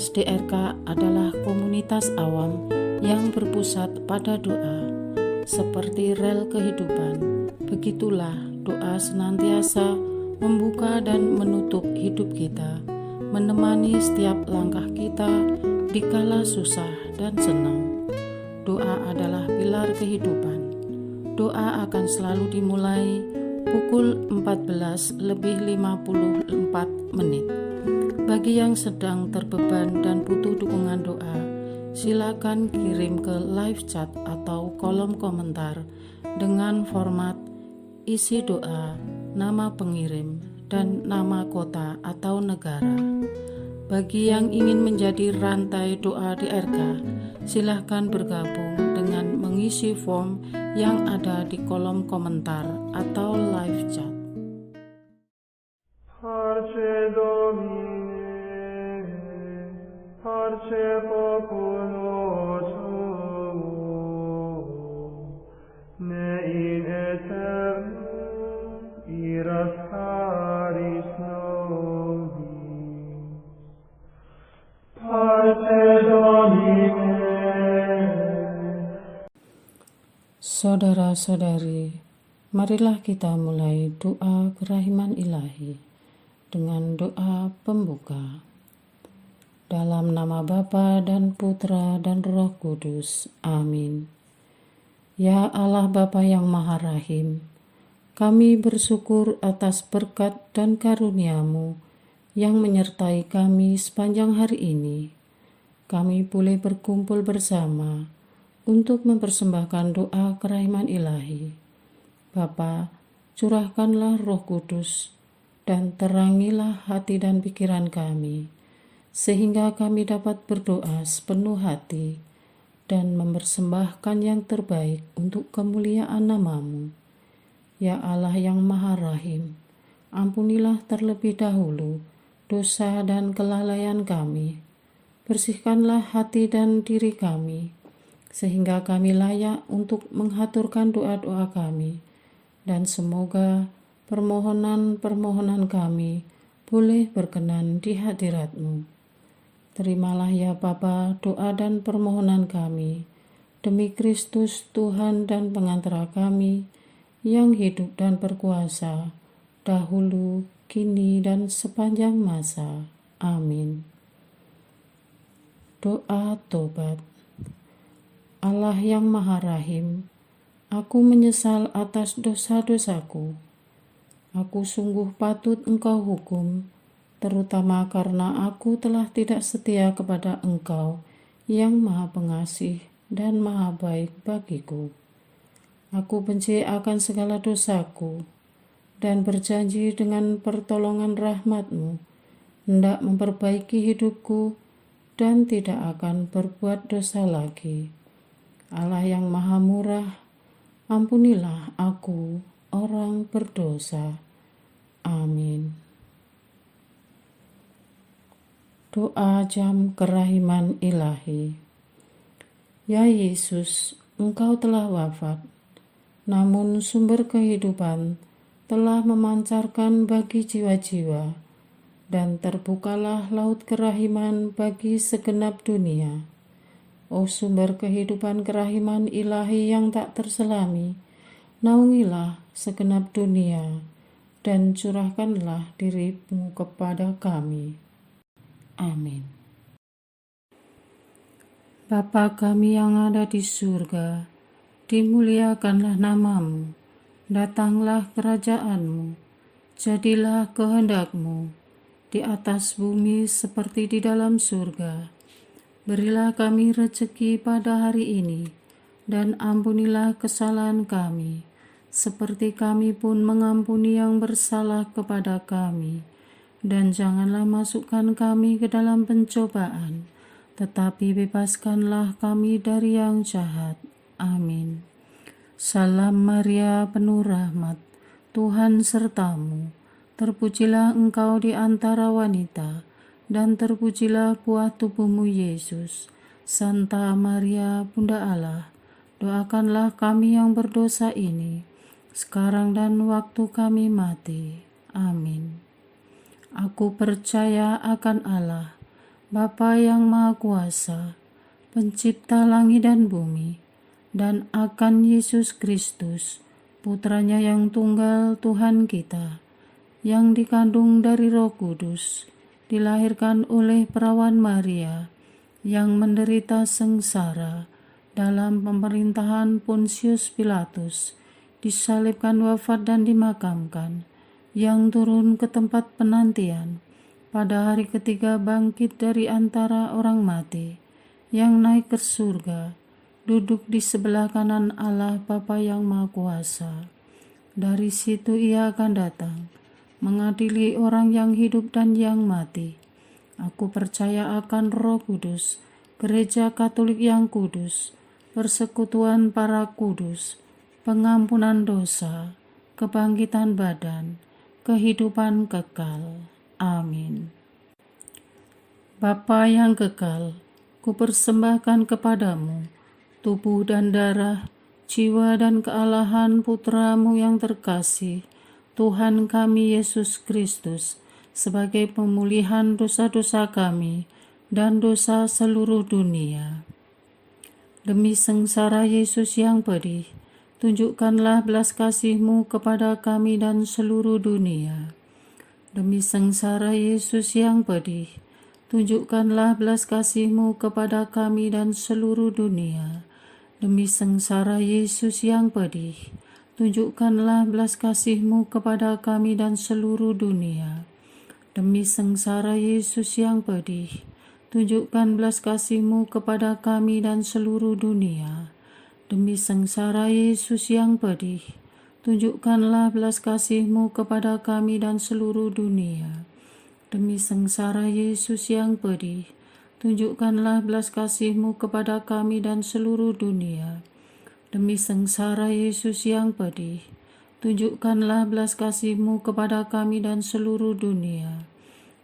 Komunitas DRK adalah komunitas awam yang berpusat pada doa. Seperti rel kehidupan, begitulah doa senantiasa membuka dan menutup hidup kita, menemani setiap langkah kita di kala susah dan senang. Doa adalah pilar kehidupan. Doa akan selalu dimulai pukul 14:54. Bagi yang sedang terbeban dan butuh dukungan doa, silakan kirim ke live chat atau kolom komentar dengan format isi doa, nama pengirim, dan nama kota atau negara. Bagi yang ingin menjadi rantai doa DRK, silakan bergabung dengan mengisi form yang ada di kolom komentar atau live chat. Parce Domine, parce populo tuo, ne in aeternum iras caris nobis. Parce Domine. Saudara-saudari, marilah kita mulai doa kerahiman ilahi dengan doa pembuka. Dalam nama Bapa dan Putra dan Roh Kudus. Amin. Ya Allah Bapa yang Maha Rahim, kami bersyukur atas berkat dan karunia-Mu yang menyertai kami sepanjang hari ini. Kami boleh berkumpul bersama untuk mempersembahkan doa kerahiman ilahi. Bapa, curahkanlah Roh Kudus dan terangilah hati dan pikiran kami, sehingga kami dapat berdoa sepenuh hati dan mempersembahkan yang terbaik untuk kemuliaan nama-Mu. Ya Allah yang Maha Rahim, ampunilah terlebih dahulu dosa dan kelalaian kami. Bersihkanlah hati dan diri kami, sehingga kami layak untuk menghaturkan doa-doa kami, dan semoga permohonan-permohonan kami boleh berkenan di hadirat-Mu. Terimalah ya Bapa doa dan permohonan kami, demi Kristus Tuhan dan pengantara kami, yang hidup dan berkuasa, dahulu, kini, dan sepanjang masa. Amin. Doa tobat. Allah yang Maha Rahim, aku menyesal atas dosa-dosaku. Aku sungguh patut Engkau hukum, terutama karena aku telah tidak setia kepada Engkau yang Maha Pengasih dan Maha Baik bagiku. Aku benci akan segala dosaku dan berjanji dengan pertolongan rahmat-Mu hendak memperbaiki hidupku dan tidak akan berbuat dosa lagi. Allah yang Maha Murah, ampunilah aku, orang berdosa. Amin. Doa jam kerahiman ilahi. Ya Yesus, Engkau telah wafat, namun sumber kehidupan telah memancarkan bagi jiwa-jiwa, dan terbukalah laut kerahiman bagi segenap dunia. O sumber kehidupan kerahiman ilahi yang tak terselami, naungilah segenap dunia, dan curahkanlah diri-Mu kepada kami. Amin. Bapa kami yang ada di surga, dimuliakanlah nama-Mu, datanglah kerajaan-Mu, jadilah kehendak-Mu di atas bumi seperti di dalam surga. Berilah kami rezeki pada hari ini, dan ampunilah kesalahan kami, seperti kami pun mengampuni yang bersalah kepada kami. Dan janganlah masukkan kami ke dalam pencobaan, tetapi bebaskanlah kami dari yang jahat. Amin. Salam Maria, penuh rahmat, Tuhan serta-Mu. Terpujilah Engkau di antara wanita, dan terpujilah buah tubuh-Mu Yesus. Santa Maria, Bunda Allah, doakanlah kami yang berdosa ini, sekarang dan waktu kami mati. Amin. Aku percaya akan Allah, Bapa yang Maha Kuasa, Pencipta langit dan bumi, dan akan Yesus Kristus, Putranya yang tunggal Tuhan kita, yang dikandung dari Roh Kudus, dilahirkan oleh perawan Maria, yang menderita sengsara dalam pemerintahan Pontius Pilatus, disalibkan, wafat dan dimakamkan, yang turun ke tempat penantian, pada hari ketiga bangkit dari antara orang mati, yang naik ke surga, duduk di sebelah kanan Allah Bapa yang Maha Kuasa. Dari situ Ia akan datang, mengadili orang yang hidup dan yang mati. Aku percaya akan Roh Kudus, Gereja Katolik yang kudus, persekutuan para kudus, pengampunan dosa, kebangkitan badan, kehidupan kekal. Amin. Bapa yang kekal, kupersembahkan kepadamu tubuh dan darah, jiwa dan kealahan Putramu yang terkasih, Tuhan kami Yesus Kristus, sebagai pemulihan dosa-dosa kami dan dosa seluruh dunia. Demi sengsara Yesus yang pedih, tunjukkanlah belas kasih-Mu kepada kami dan seluruh dunia. Demi sengsara Yesus yang pedih, tunjukkanlah belas kasih-Mu kepada kami dan seluruh dunia. Demi sengsara Yesus yang pedih, tunjukkanlah belas kasih-Mu kepada kami dan seluruh dunia. Demi sengsara Yesus yang pedih, tunjukkan belas kasih-Mu kepada kami dan seluruh dunia. Demi sengsara Yesus yang pedih, tunjukkanlah belas kasih-Mu kepada kami dan seluruh dunia. Demi sengsara Yesus yang pedih, tunjukkanlah belas kasih-Mu kepada kami dan seluruh dunia. Demi sengsara Yesus yang pedih, tunjukkanlah belas kasih-Mu kepada kami dan seluruh dunia.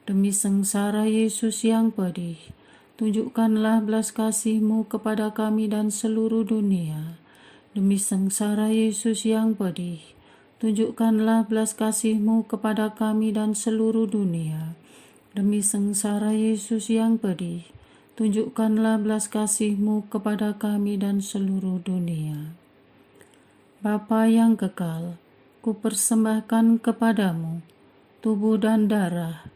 Demi sengsara Yesus yang pedih, tunjukkanlah belas kasih-Mu kepada kami dan seluruh dunia. Demi sengsara Yesus yang pedih, tunjukkanlah belas kasih-Mu kepada kami dan seluruh dunia. Demi sengsara Yesus yang pedih, tunjukkanlah belas kasih-Mu kepada kami dan seluruh dunia. Bapa yang kekal, kupersembahkan kepadamu tubuh dan darah,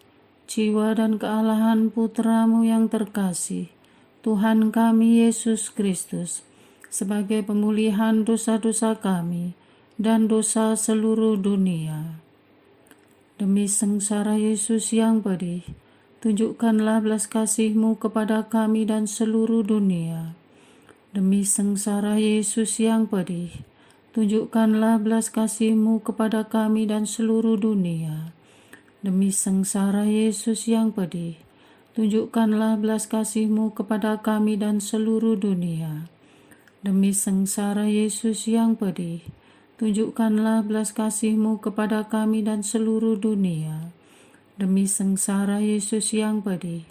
jiwa dan kealahan Putramu yang terkasih, Tuhan kami Yesus Kristus, sebagai pemulihan dosa-dosa kami dan dosa seluruh dunia. Demi sengsara Yesus yang pedih, tunjukkanlah belas kasih-Mu kepada kami dan seluruh dunia. Demi sengsara Yesus yang pedih, tunjukkanlah belas kasih-Mu kepada kami dan seluruh dunia. Demi sengsara Yesus yang pedih, tunjukkanlah belas kasih-Mu kepada kami dan seluruh dunia. Demi sengsara Yesus yang pedih, tunjukkanlah belas kasih-Mu kepada kami dan seluruh dunia. Demi sengsara Yesus yang pedih,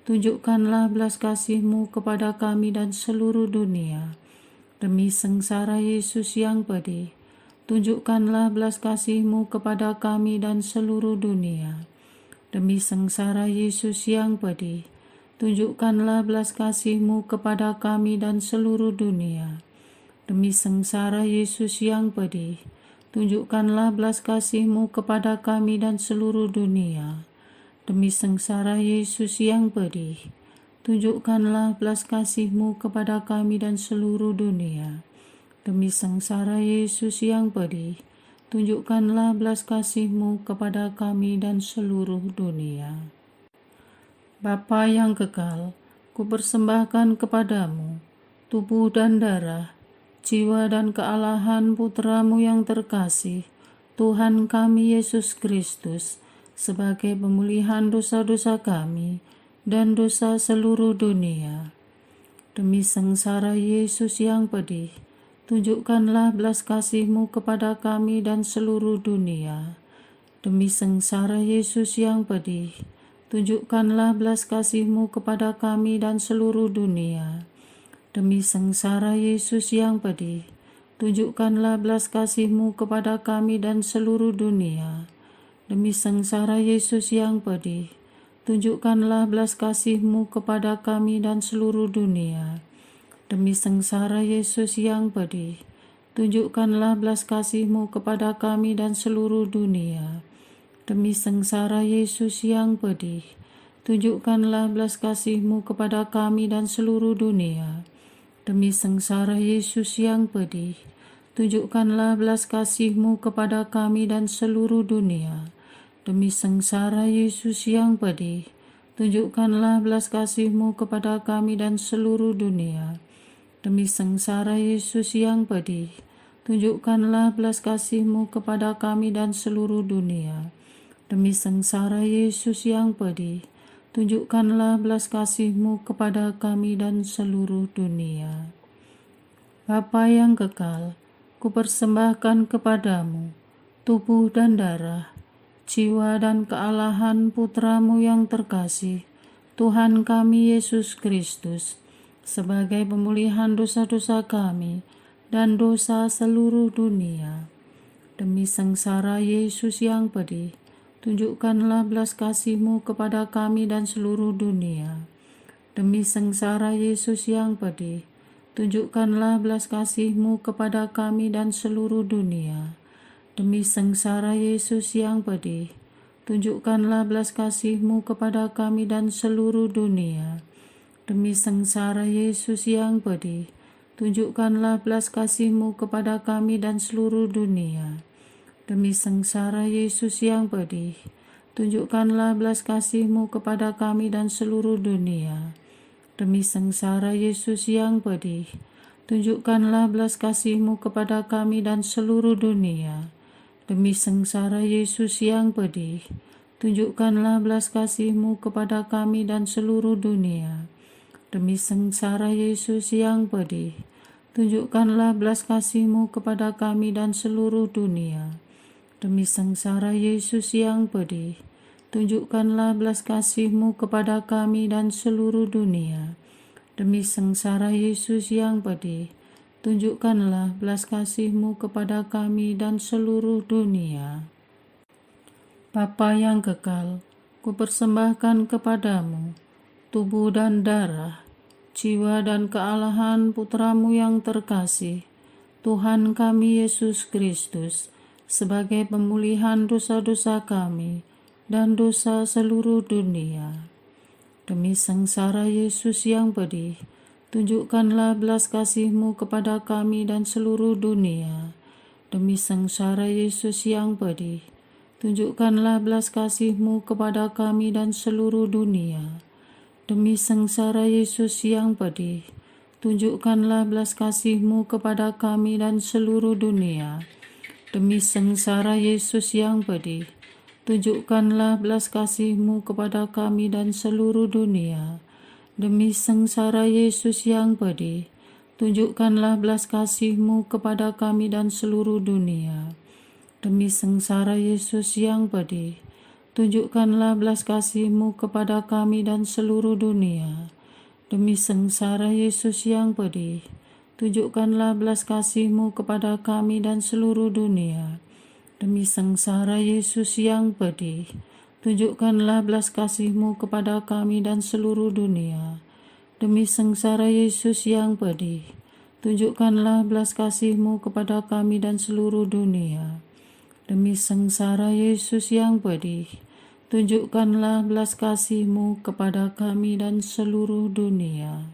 tunjukkanlah belas kasih-Mu kepada kami dan seluruh dunia. Demi sengsara Yesus yang pedih, tunjukkanlah belas kasih-Mu kepada kami dan seluruh dunia. Demi sengsara Yesus yang pedih, tunjukkanlah belas kasih-Mu kepada kami dan seluruh dunia. Demi sengsara Yesus yang pedih, tunjukkanlah belas kasih-Mu kepada kami dan seluruh dunia. Demi sengsara Yesus yang pedih, tunjukkanlah belas kasih-Mu kepada kami dan seluruh dunia. Demi sengsara Yesus yang pedih, tunjukkanlah belas kasih-Mu kepada kami dan seluruh dunia. Bapa yang kekal, kupersembahkan kepadamu tubuh dan darah, jiwa dan kealahan Putramu yang terkasih, Tuhan kami Yesus Kristus, sebagai pemulihan dosa-dosa kami dan dosa seluruh dunia. Demi sengsara Yesus yang pedih, tunjukkanlah belas kasih-Mu kepada kami dan seluruh dunia. Demi sengsara Yesus yang pedih, tunjukkanlah belas kasih-Mu kepada kami dan seluruh dunia. Demi sengsara Yesus yang pedih, tunjukkanlah belas kasih-Mu kepada kami dan seluruh dunia. Demi sengsara Yesus yang pedih, tunjukkanlah belas kasih-Mu kepada kami dan seluruh dunia. Demi sengsara Yesus yang pedih, tunjukkanlah belas kasih-Mu kepada kami dan seluruh dunia. Demi sengsara Yesus yang pedih, tunjukkanlah belas kasih-Mu kepada kami dan seluruh dunia. Demi sengsara Yesus yang pedih, tunjukkanlah belas kasih-Mu kepada kami dan seluruh dunia. Demi sengsara Yesus yang pedih, tunjukkanlah belas kasih-Mu kepada kami dan seluruh dunia. Demi sengsara Yesus yang pedih, tunjukkanlah belas kasih-Mu kepada kami dan seluruh dunia. Demi sengsara Yesus yang pedih, tunjukkanlah belas kasih-Mu kepada kami dan seluruh dunia. Bapa yang kekal, kupersembahkan kepadamu tubuh dan darah, jiwa dan kealahan Putra-Mu yang terkasih, Tuhan kami Yesus Kristus, sebagai pemulihan dosa-dosa kami dan dosa seluruh dunia. Demi sengsara Yesus yang pedih, tunjukkanlah belas kasih-Mu kepada kami dan seluruh dunia. Demi sengsara Yesus yang pedih, tunjukkanlah belas kasih-Mu kepada kami dan seluruh dunia. Demi sengsara Yesus yang pedih, tunjukkanlah belas kasih-Mu kepada kami dan seluruh dunia. Demi sengsara Yesus yang pedih, tunjukkanlah belas kasih-Mu kepada kami dan seluruh dunia. Demi sengsara Yesus yang pedih, tunjukkanlah belas kasih-Mu kepada kami dan seluruh dunia. Demi sengsara Yesus yang pedih, tunjukkanlah belas kasih-Mu kepada kami dan seluruh dunia. Demi sengsara Yesus yang pedih, tunjukkanlah belas kasih-Mu kepada kami dan seluruh dunia. Demi sengsara Yesus yang pedih, tunjukkanlah belas kasih-Mu kepada kami dan seluruh dunia. Demi sengsara Yesus yang pedih, tunjukkanlah belas kasih-Mu kepada kami dan seluruh dunia. Demi sengsara Yesus yang pedih, tunjukkanlah belas kasih-Mu kepada kami dan seluruh dunia. Bapa yang kekal, kupersembahkan kepadamu tubuh dan darah, jiwa dan kealahan Putra-Mu yang terkasih, Tuhan kami Yesus Kristus, sebagai pemulihan dosa-dosa kami dan dosa seluruh dunia. Demi sengsara Yesus yang pedih, tunjukkanlah belas kasih-Mu kepada kami dan seluruh dunia. Demi sengsara Yesus yang pedih, tunjukkanlah belas kasih-Mu kepada kami dan seluruh dunia. Demi sengsara Yesus yang pedih, tunjukkanlah belas kasih-Mu kepada kami dan seluruh dunia. Demi sengsara Yesus yang pedih, tunjukkanlah belas kasih-Mu kepada kami dan seluruh dunia. Demi sengsara Yesus yang pedih, tunjukkanlah belas kasih-Mu kepada kami dan seluruh dunia. Demi sengsara Yesus yang pedih, tunjukkanlah belas kasih-Mu kepada kami dan seluruh dunia. Demi sengsara Yesus yang pedih, tunjukkanlah belas kasih-Mu kepada kami dan seluruh dunia. Demi sengsara Yesus yang pedih, tunjukkanlah belas kasih-Mu kepada kami dan seluruh dunia. Demi sengsara Yesus yang pedih, tunjukkanlah belas kasih-Mu kepada kami dan seluruh dunia. Demi sengsara Yesus yang pedih, tunjukkanlah belas kasih-Mu kepada kami dan seluruh dunia.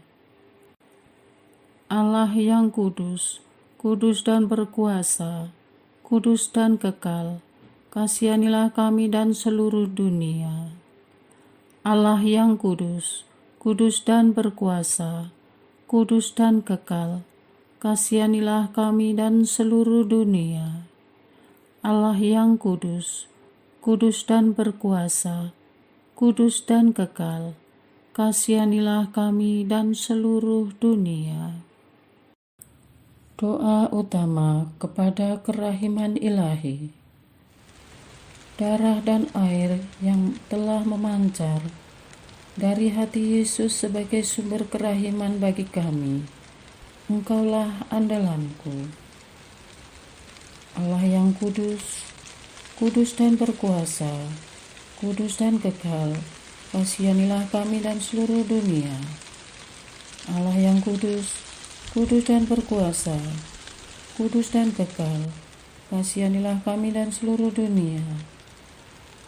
Allah yang kudus, kudus dan berkuasa, kudus dan kekal, kasihanilah kami dan seluruh dunia. Allah yang kudus, kudus dan berkuasa, kudus dan kekal, kasihanilah kami dan seluruh dunia. Allah yang kudus, kudus dan berkuasa, kudus dan kekal, kasihanilah kami dan seluruh dunia. Doa utama kepada kerahiman ilahi. Darah dan air yang telah memancar dari hati Yesus sebagai sumber kerahiman bagi kami, Engkaulah andalanku. Allah yang kudus, kudus dan berkuasa, kudus dan kekal, kasihanilah kami dan seluruh dunia. Allah yang kudus, kudus dan berkuasa, kudus dan kekal, kasihanilah kami dan seluruh dunia.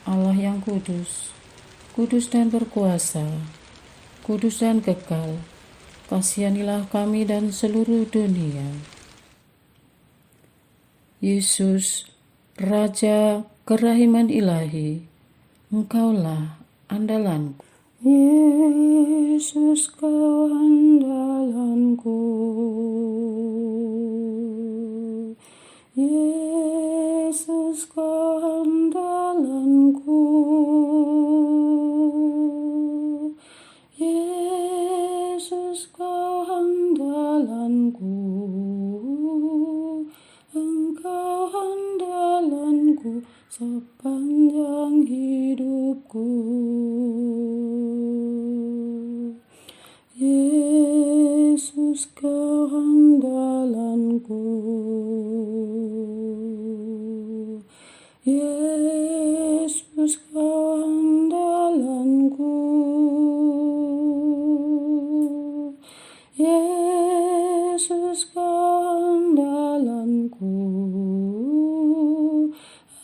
Allah yang kudus, kudus dan berkuasa, kudus dan kekal, kasihanilah kami dan seluruh dunia. Yesus, Raja kerahiman ilahi, Engkaulah andalanku. Yesus, Kau andalanku. Yesus, Kau andalanku. Yesus, Kau andalanku. Engkau andalanku sepanjang hidupku. Yesus, Kau andalanku. Yesus, Kau andalanku. Yesus, Kau andalanku.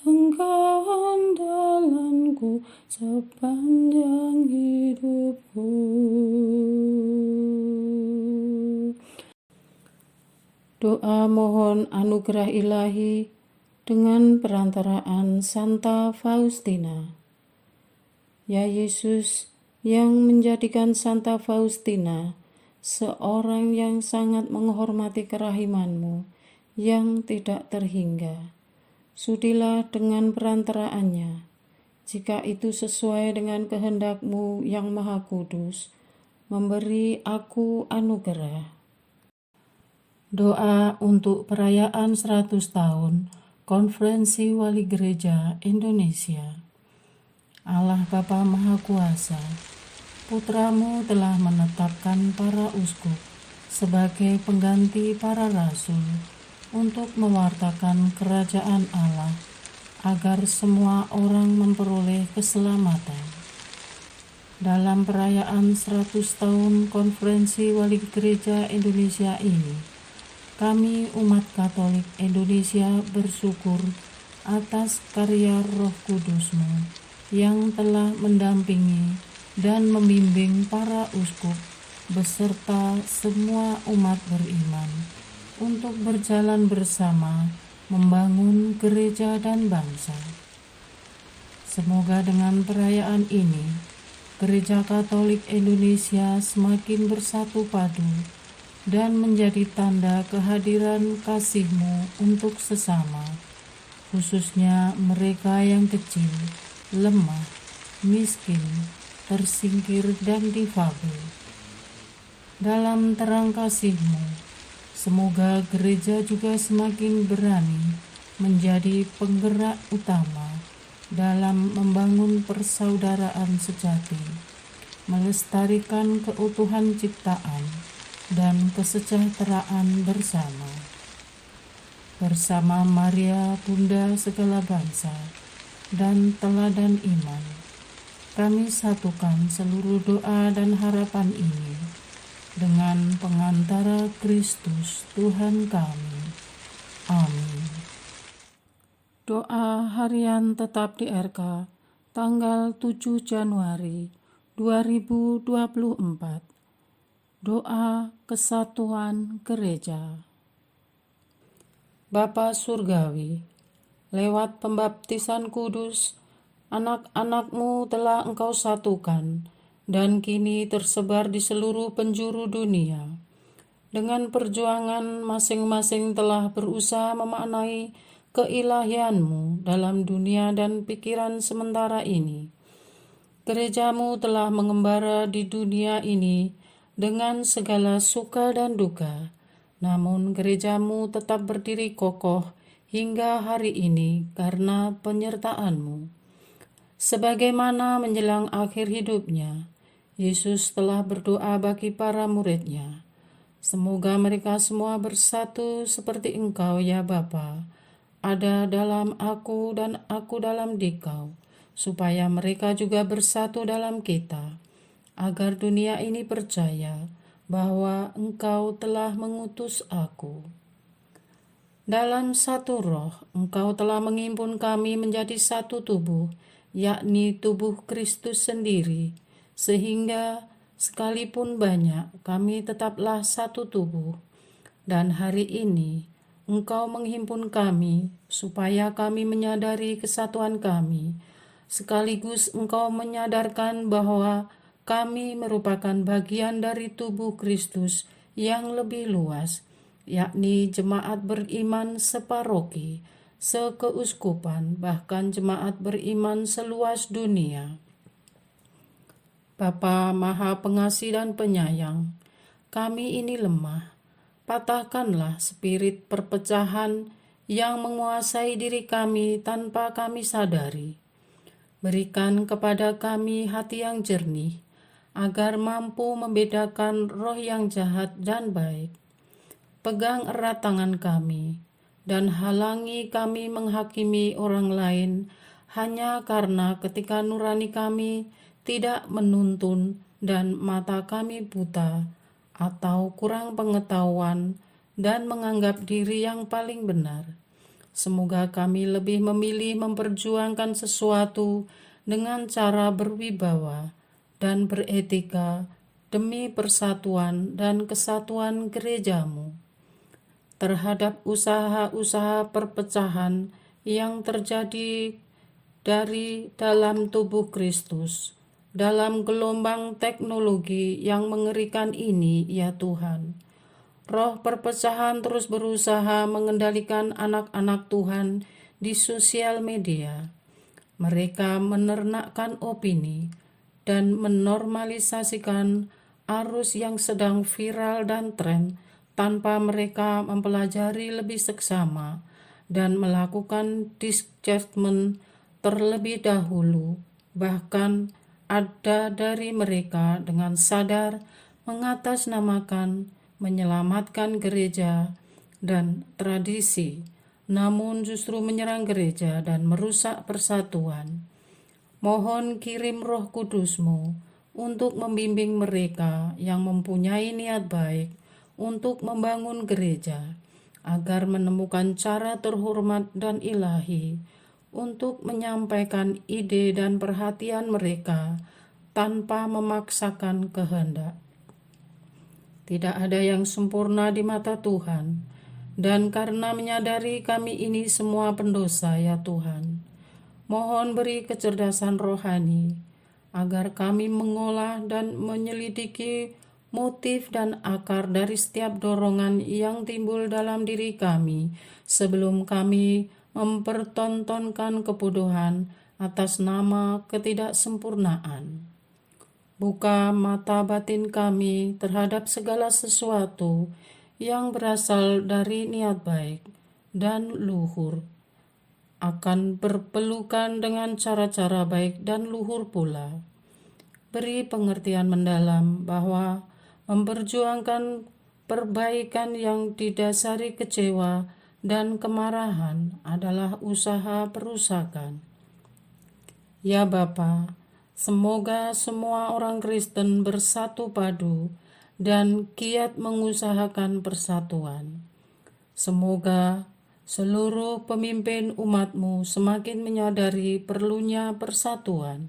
Engkau andalanku sepanjang hidupku. Doa mohon anugerah ilahi dengan perantaraan Santa Faustina. Ya Yesus, yang menjadikan Santa Faustina seorang yang sangat menghormati kerahiman-Mu yang tidak terhingga, sudilah dengan perantaraannya, jika itu sesuai dengan kehendak-Mu yang maha kudus, memberi aku anugerah. Doa untuk perayaan 100 tahun Konferensi Wali Gereja Indonesia. Allah Bapa Maha Kuasa, Putra-Mu telah menetapkan para uskup sebagai pengganti para rasul untuk mewartakan kerajaan Allah, agar semua orang memperoleh keselamatan. Dalam perayaan 100 tahun Konferensi Wali Gereja Indonesia ini, kami umat Katolik Indonesia bersyukur atas karya Roh Kudus-Mu yang telah mendampingi dan membimbing para uskup beserta semua umat beriman untuk berjalan bersama membangun gereja dan bangsa. Semoga dengan perayaan ini, Gereja Katolik Indonesia semakin bersatu padu dan menjadi tanda kehadiran kasih-Mu untuk sesama, khususnya mereka yang kecil, lemah, miskin, tersingkir, dan difabel. Dalam terang kasih-Mu, semoga gereja juga semakin berani menjadi penggerak utama dalam membangun persaudaraan sejati, melestarikan keutuhan ciptaan, dan kesejahteraan bersama. Bersama Maria, Bunda segala bangsa, dan teladan iman, kami satukan seluruh doa dan harapan ini dengan pengantara Kristus Tuhan kami. Amin. Doa harian tetap di RK, tanggal 7 Januari 2024. Doa kesatuan gereja. Bapa Surgawi, lewat pembaptisan kudus, anak-anak-Mu telah Engkau satukan dan kini tersebar di seluruh penjuru dunia. Dengan perjuangan masing-masing telah berusaha memaknai keilahian-Mu dalam dunia dan pikiran sementara ini. Gereja-Mu telah mengembara di dunia ini dengan segala suka dan duka, namun gereja-Mu tetap berdiri kokoh hingga hari ini karena penyertaan-Mu. Sebagaimana menjelang akhir hidupnya, Yesus telah berdoa bagi para murid-Nya. Semoga mereka semua bersatu seperti Engkau ya Bapa, ada dalam aku dan aku dalam Dikau, supaya mereka juga bersatu dalam kita, agar dunia ini percaya bahwa Engkau telah mengutus aku. Dalam satu roh, Engkau telah menghimpun kami menjadi satu tubuh, yakni tubuh Kristus sendiri, sehingga sekalipun banyak, kami tetaplah satu tubuh. Dan hari ini, Engkau menghimpun kami, supaya kami menyadari kesatuan kami, sekaligus Engkau menyadarkan bahwa kami merupakan bagian dari tubuh Kristus yang lebih luas, yakni jemaat beriman separoki, sekeuskupan, bahkan jemaat beriman seluas dunia. Bapa Maha Pengasih dan Penyayang, kami ini lemah. Patahkanlah spirit perpecahan yang menguasai diri kami tanpa kami sadari. Berikan kepada kami hati yang jernih, agar mampu membedakan roh yang jahat dan baik. Pegang erat tangan kami, dan halangi kami menghakimi orang lain hanya karena ketika nurani kami tidak menuntun dan mata kami buta atau kurang pengetahuan dan menganggap diri yang paling benar. Semoga kami lebih memilih memperjuangkan sesuatu dengan cara berwibawa dan beretika demi persatuan dan kesatuan gerejamu. Terhadap usaha-usaha perpecahan yang terjadi dari dalam tubuh Kristus, dalam gelombang teknologi yang mengerikan ini, ya Tuhan. Roh perpecahan terus berusaha mengendalikan anak-anak Tuhan di sosial media. Mereka menernakkan opini dan menormalisasikan arus yang sedang viral dan tren tanpa mereka mempelajari lebih seksama dan melakukan discernment terlebih dahulu. Bahkan ada dari mereka dengan sadar mengatasnamakan menyelamatkan gereja dan tradisi, namun justru menyerang gereja dan merusak persatuan. Mohon kirim Roh Kudus-Mu untuk membimbing mereka yang mempunyai niat baik untuk membangun gereja, agar menemukan cara terhormat dan ilahi untuk menyampaikan ide dan perhatian mereka tanpa memaksakan kehendak. Tidak ada yang sempurna di mata Tuhan, dan karena menyadari kami ini semua pendosa, ya Tuhan, mohon beri kecerdasan rohani, agar kami mengolah dan menyelidiki motif dan akar dari setiap dorongan yang timbul dalam diri kami sebelum kami mempertontonkan kebodohan atas nama ketidaksempurnaan. Buka mata batin kami terhadap segala sesuatu yang berasal dari niat baik dan luhur, akan berpelukan dengan cara-cara baik dan luhur pula. Beri pengertian mendalam bahwa memperjuangkan perbaikan yang didasari kecewa dan kemarahan adalah usaha perusakan. Ya Bapa, semoga semua orang Kristen bersatu padu dan giat mengusahakan persatuan. Semoga seluruh pemimpin umat-Mu semakin menyadari perlunya persatuan.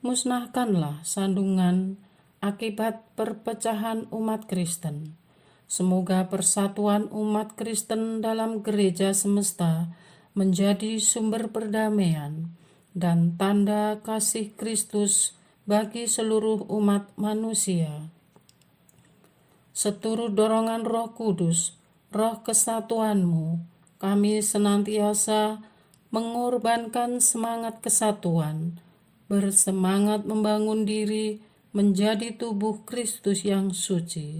Musnahkanlah sandungan akibat perpecahan umat Kristen. Semoga persatuan umat Kristen dalam gereja semesta menjadi sumber perdamaian dan tanda kasih Kristus bagi seluruh umat manusia. Seturut dorongan Roh Kudus, Roh kesatuan-Mu, kami senantiasa mengorbankan semangat kesatuan, bersemangat membangun diri menjadi tubuh Kristus yang suci.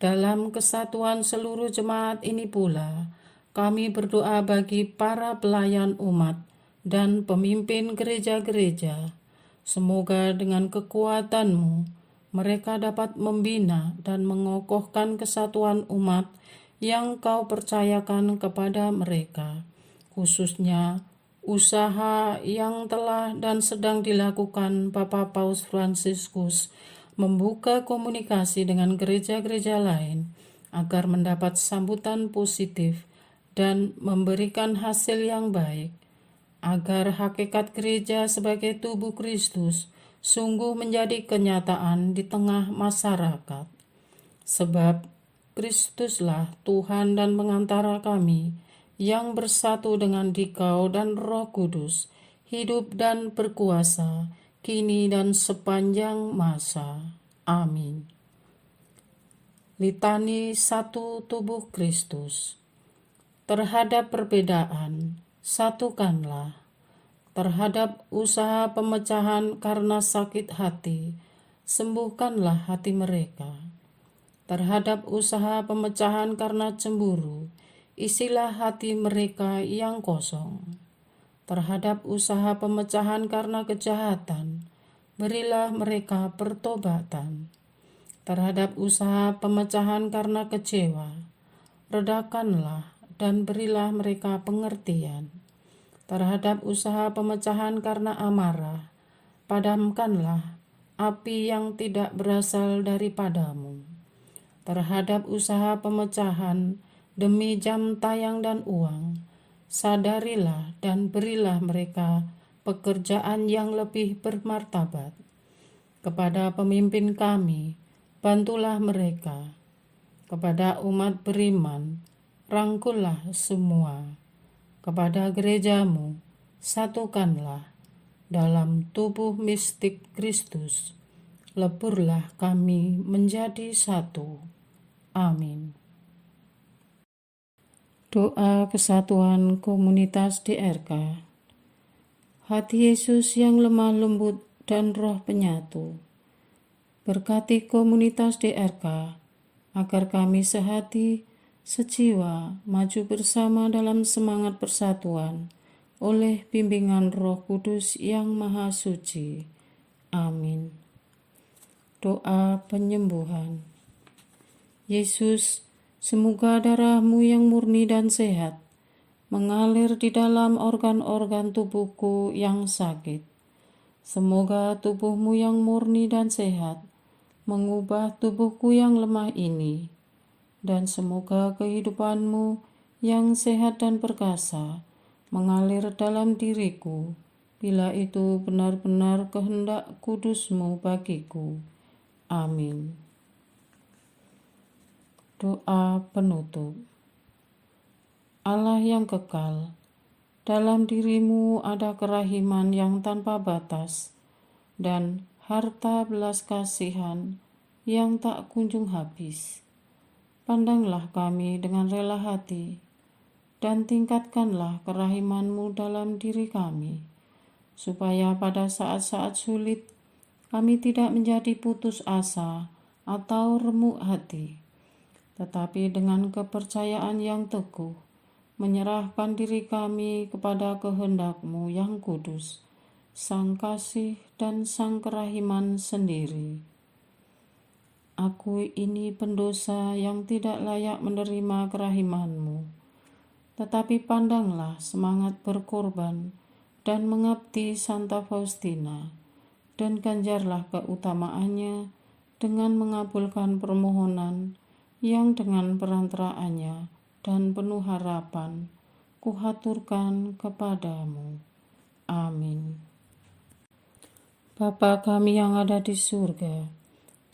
Dalam kesatuan seluruh jemaat ini pula, kami berdoa bagi para pelayan umat dan pemimpin gereja-gereja. Semoga dengan kekuatan-Mu, mereka dapat membina dan mengokohkan kesatuan umat yang Kau percayakan kepada mereka, khususnya Usaha yang telah dan sedang dilakukan Papa Paus Fransiskus membuka komunikasi dengan gereja-gereja lain agar mendapat sambutan positif dan memberikan hasil yang baik, agar hakikat gereja sebagai tubuh Kristus sungguh menjadi kenyataan di tengah masyarakat. Sebab Kristuslah Tuhan dan pengantara kami, yang bersatu dengan Dikau dan Roh Kudus, hidup dan berkuasa, kini dan sepanjang masa. Amin. Litani satu tubuh Kristus. Terhadap perbedaan, satukanlah. Terhadap usaha pemecahan karena sakit hati, sembuhkanlah hati mereka. Terhadap usaha pemecahan karena cemburu, isilah hati mereka yang kosong. Terhadap usaha pemecahan karena kejahatan, berilah mereka pertobatan. Terhadap usaha pemecahan karena kecewa, redakanlah dan berilah mereka pengertian. Terhadap usaha pemecahan karena amarah, padamkanlah api yang tidak berasal daripadamu. Terhadap usaha pemecahan demi jam tayang dan uang, sadarilah dan berilah mereka pekerjaan yang lebih bermartabat. Kepada pemimpin kami, bantulah mereka. Kepada umat beriman, rangkullah semua. Kepada gerejamu, satukanlah dalam tubuh mistik Kristus. Leburlah kami menjadi satu. Amin. Doa kesatuan komunitas DRK. Hati Yesus yang lemah lembut dan roh penyatu, berkati komunitas DRK agar kami sehati, sejiwa, maju bersama dalam semangat persatuan oleh bimbingan Roh Kudus yang Maha Suci. Amin. Doa penyembuhan. Yesus, semoga darah-Mu yang murni dan sehat mengalir di dalam organ-organ tubuhku yang sakit. Semoga tubuh-Mu yang murni dan sehat mengubah tubuhku yang lemah ini, dan semoga kehidupan-Mu yang sehat dan perkasa mengalir dalam diriku, bila itu benar-benar kehendak kudus-Mu bagiku. Amin. Doa penutup. Allah yang kekal, dalam diri-Mu ada kerahiman yang tanpa batas dan harta belas kasihan yang tak kunjung habis. Pandanglah kami dengan rela hati dan tingkatkanlah kerahiman-Mu dalam diri kami, supaya pada saat-saat sulit kami tidak menjadi putus asa atau remuk hati, tetapi dengan kepercayaan yang teguh menyerahkan diri kami kepada kehendak-Mu yang kudus, Sang Kasih dan Sang Kerahiman sendiri. Aku ini pendosa yang tidak layak menerima kerahiman-Mu, tetapi pandanglah semangat berkorban dan mengabdi Santa Faustina, dan ganjarlah keutamaannya dengan mengabulkan permohonan yang dengan perantaraannya dan penuh harapan kuhaturkan kepadamu. Amin. Bapa kami yang ada di surga,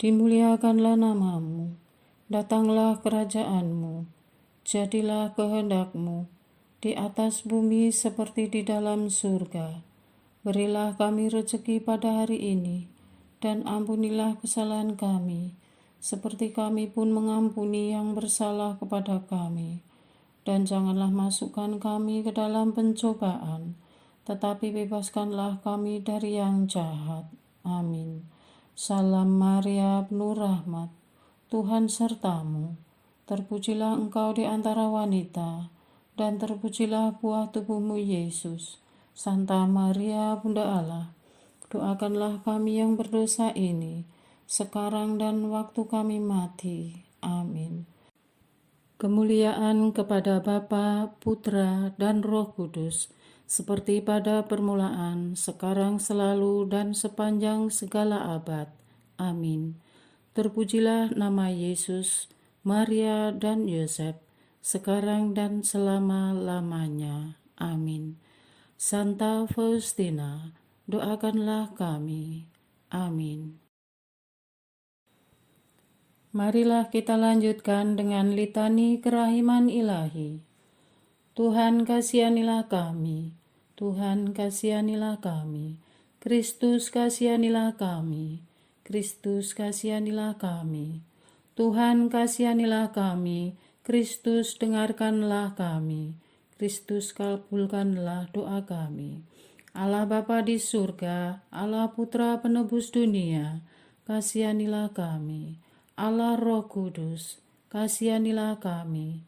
dimuliakanlah nama-Mu, datanglah kerajaan-Mu, jadilah kehendak-Mu di atas bumi seperti di dalam surga. Berilah kami rezeki pada hari ini, dan ampunilah kesalahan kami, seperti kami pun mengampuni yang bersalah kepada kami. Dan janganlah masukkan kami ke dalam pencobaan, tetapi bebaskanlah kami dari yang jahat. Amin. Salam Maria, penuh rahmat, Tuhan sertamu. Terpujilah engkau di antara wanita, dan terpujilah buah tubuhmu Yesus. Santa Maria, Bunda Allah, doakanlah kami yang berdosa ini, sekarang dan waktu kami mati. Amin. Kemuliaan kepada Bapa, Putra, dan Roh Kudus, seperti pada permulaan, sekarang, selalu, dan sepanjang segala abad. Amin. Terpujilah nama Yesus, Maria, dan Yosef, sekarang dan selama-lamanya. Amin. Santa Faustina, doakanlah kami. Amin. Marilah kita lanjutkan dengan litani kerahiman ilahi. Tuhan kasihanilah kami, Tuhan kasihanilah kami, Kristus kasihanilah kami, Kristus kasihanilah kami, Tuhan kasihanilah kami, Kristus dengarkanlah kami, Kristus kabulkanlah doa kami. Allah Bapa di surga, Allah Putra penebus dunia, kasihanilah kami. Allah Roh Kudus, kasihanilah kami.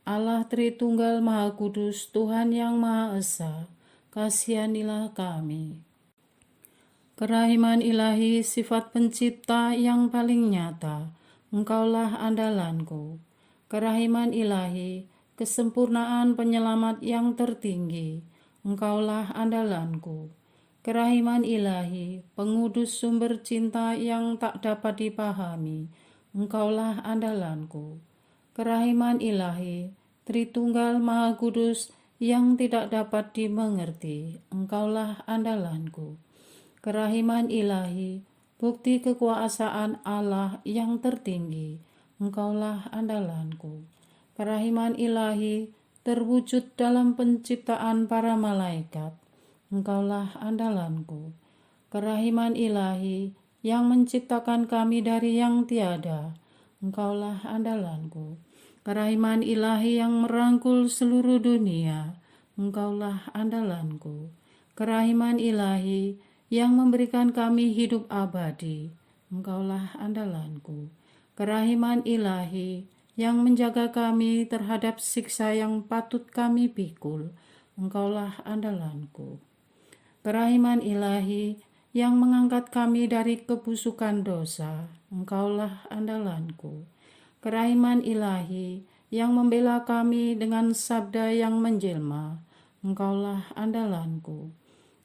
Allah Tritunggal Maha Kudus, Tuhan yang Maha Esa, kasihanilah kami. Kerahiman ilahi, sifat pencipta yang paling nyata, Engkaulah andalanku. Kerahiman ilahi, kesempurnaan penyelamat yang tertinggi, Engkaulah andalanku. Kerahiman ilahi, pengudus sumber cinta yang tak dapat dipahami, Engkaulah andalanku. Kerahiman ilahi, Tritunggal Maha Kudus yang tidak dapat dimengerti, Engkaulah andalanku. Kerahiman ilahi, bukti kekuasaan Allah yang tertinggi, Engkaulah andalanku. Kerahiman ilahi, terwujud dalam penciptaan para malaikat, Engkaulah andalanku. Kerahiman ilahi, yang menciptakan kami dari yang tiada, Engkaulah andalanku. Kerahiman ilahi yang merangkul seluruh dunia, Engkaulah andalanku. Kerahiman ilahi yang memberikan kami hidup abadi, Engkaulah andalanku. Kerahiman ilahi yang menjaga kami terhadap siksa yang patut kami pikul, Engkaulah andalanku. Kerahiman ilahi yang mengangkat kami dari kebusukan dosa, Engkaulah andalanku. Kerahiman ilahi yang membela kami dengan sabda yang menjelma, Engkaulah andalanku.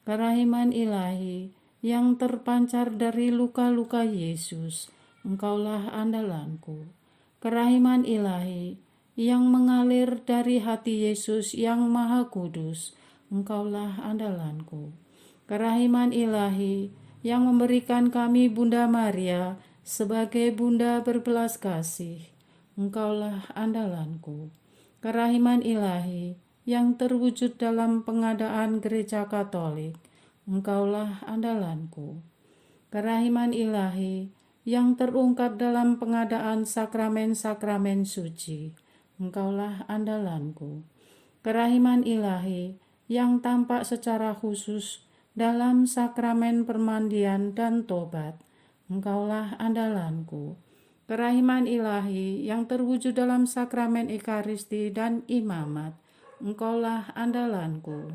Kerahiman ilahi yang terpancar dari luka-luka Yesus, Engkaulah andalanku. Kerahiman ilahi yang mengalir dari hati Yesus yang Maha Kudus, Engkaulah andalanku. Kerahiman ilahi yang memberikan kami Bunda Maria sebagai Bunda berbelas kasih, Engkaulah andalanku. Kerahiman ilahi yang terwujud dalam pengadaan Gereja Katolik, Engkaulah andalanku. Kerahiman ilahi yang terungkap dalam pengadaan sakramen-sakramen suci, Engkaulah andalanku. Kerahiman ilahi yang tampak secara khusus dalam sakramen permandian dan tobat, Engkaulah andalanku. Kerahiman ilahi yang terwujud dalam sakramen Ekaristi dan imamat, Engkaulah andalanku.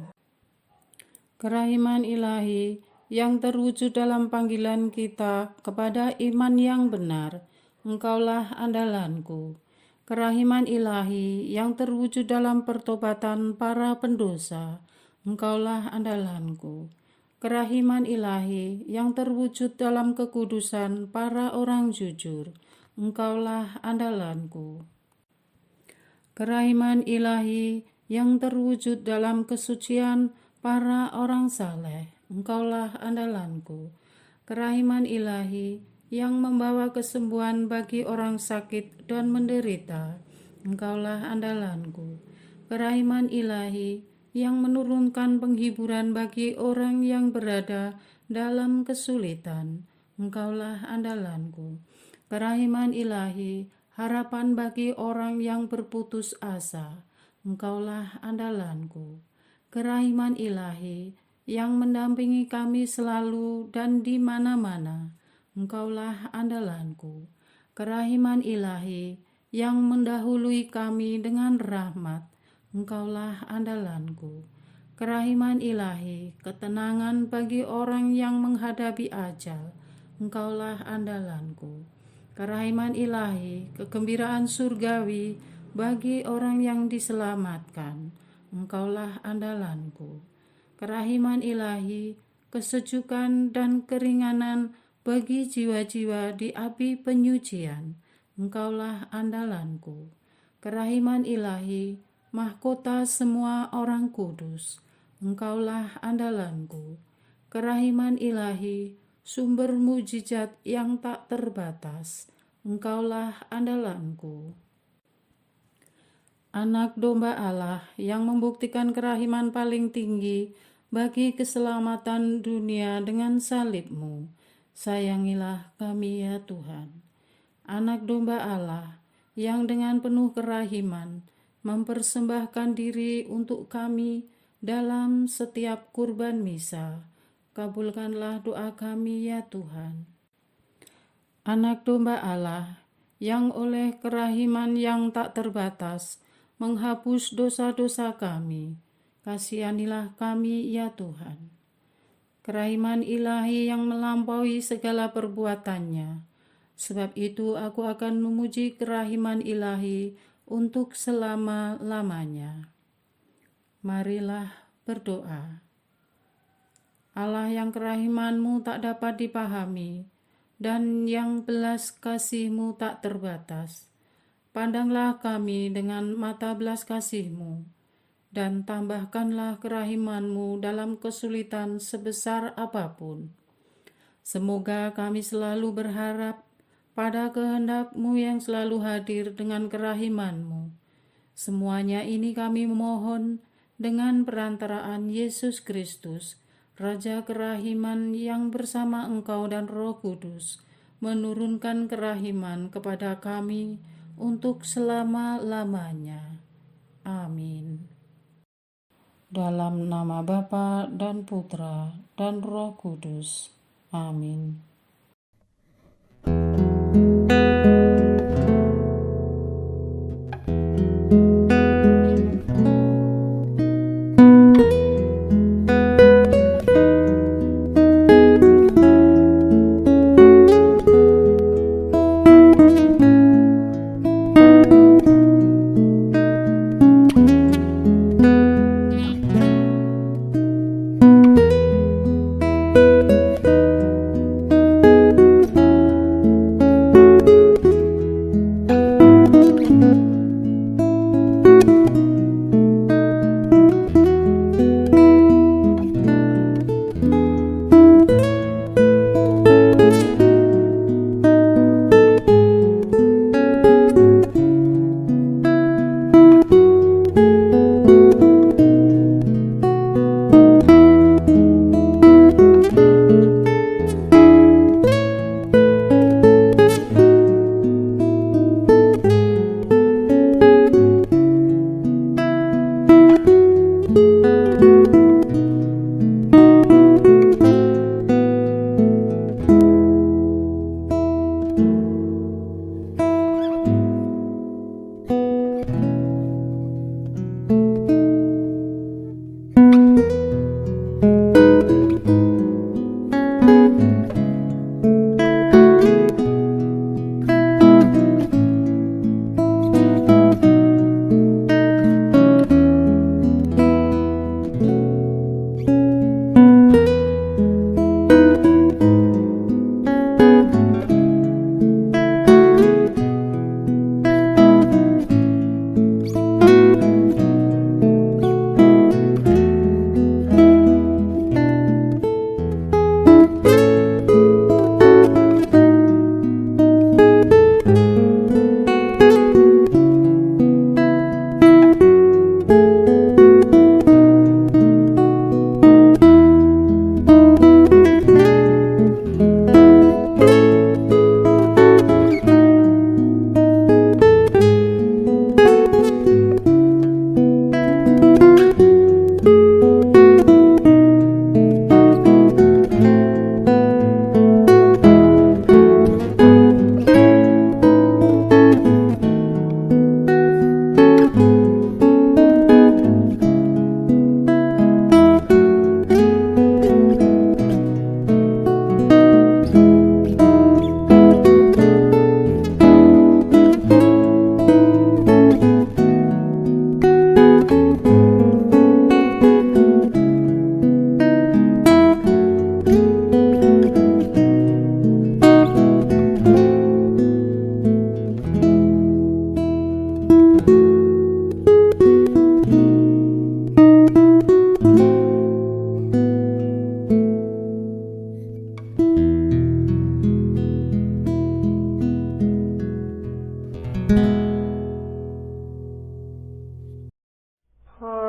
Kerahiman ilahi yang terwujud dalam panggilan kita kepada iman yang benar, Engkaulah andalanku. Kerahiman ilahi yang terwujud dalam pertobatan para pendosa, Engkaulah andalanku. Kerahiman ilahi yang terwujud dalam kekudusan para orang jujur, Engkaulah andalanku. Kerahiman ilahi yang terwujud dalam kesucian para orang saleh, Engkaulah andalanku. Kerahiman ilahi yang membawa kesembuhan bagi orang sakit dan menderita, Engkaulah andalanku. Kerahiman ilahi yang menurunkan penghiburan bagi orang yang berada dalam kesulitan, Engkaulah andalanku. Kerahiman ilahi, harapan bagi orang yang berputus asa, Engkaulah andalanku. Kerahiman ilahi yang mendampingi kami selalu dan di mana-mana, Engkaulah andalanku. Kerahiman ilahi yang mendahului kami dengan rahmat, Engkaulah andalanku. Kerahiman ilahi, ketenangan bagi orang yang menghadapi ajal, Engkaulah andalanku. Kerahiman ilahi, kegembiraan surgawi bagi orang yang diselamatkan, Engkaulah andalanku. kerahiman ilahi, kesejukan dan keringanan bagi jiwa-jiwa di api penyucian. Engkaulah andalanku. Kerahiman ilahi, mahkota semua orang kudus. Engkaulah andalanku. Kerahiman ilahi, sumber mujizat yang tak terbatas. Engkaulah andalanku. Anak domba Allah yang membuktikan kerahiman paling tinggi bagi keselamatan dunia dengan salib-Mu. Sayangilah kami ya Tuhan. Anak domba Allah yang dengan penuh kerahiman mempersembahkan diri untuk kami dalam setiap kurban misa. Kabulkanlah doa kami ya Tuhan. Anak domba Allah yang oleh kerahiman yang tak terbatas menghapus dosa-dosa kami, kasihanilah kami ya Tuhan. Kerahiman ilahi yang melampaui segala perbuatannya. Sebab itu aku akan memuji kerahiman ilahi untuk selama-lamanya. Marilah berdoa. Allah yang kerahiman-Mu tak dapat dipahami dan yang belas kasih-Mu tak terbatas. Pandanglah kami dengan mata belas kasih-Mu dan tambahkanlah kerahiman-Mu dalam kesulitan sebesar apapun. Semoga kami selalu berharap pada kehendak-Mu yang selalu hadir dengan kerahiman-Mu. Semuanya ini kami memohon dengan perantaraan Yesus Kristus, Raja kerahiman yang bersama Engkau dan Roh Kudus, menurunkan kerahiman kepada kami untuk selama-lamanya. Amin. Dalam nama Bapa dan Putra dan Roh Kudus. Amin.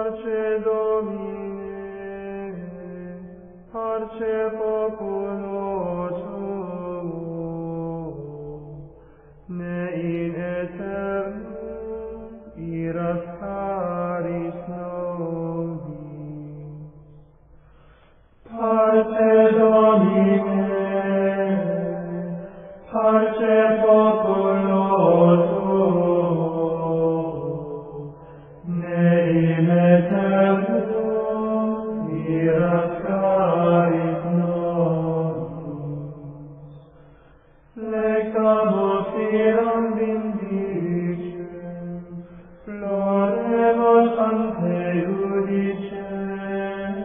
parce Domine, parce populo tuo, ne in aeternum iras caris nobis. Parce Domine, parce populo tuo, ne in aeternum iras caris nobis. Lectamus iram vindicem, floremus ante judicem,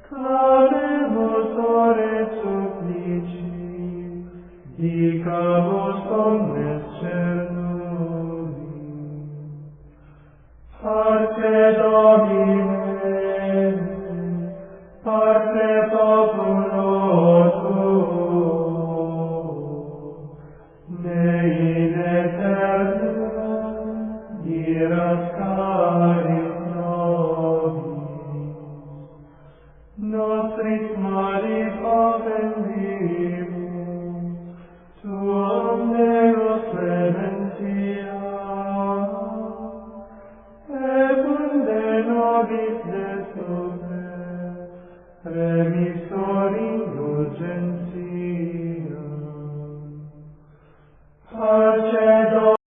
clamemus ore supplici, dicamus omnes cernubi. Parce Domine, parce populo tuo, ne in aeternum iras caris nobis. Nostris malis offendimos,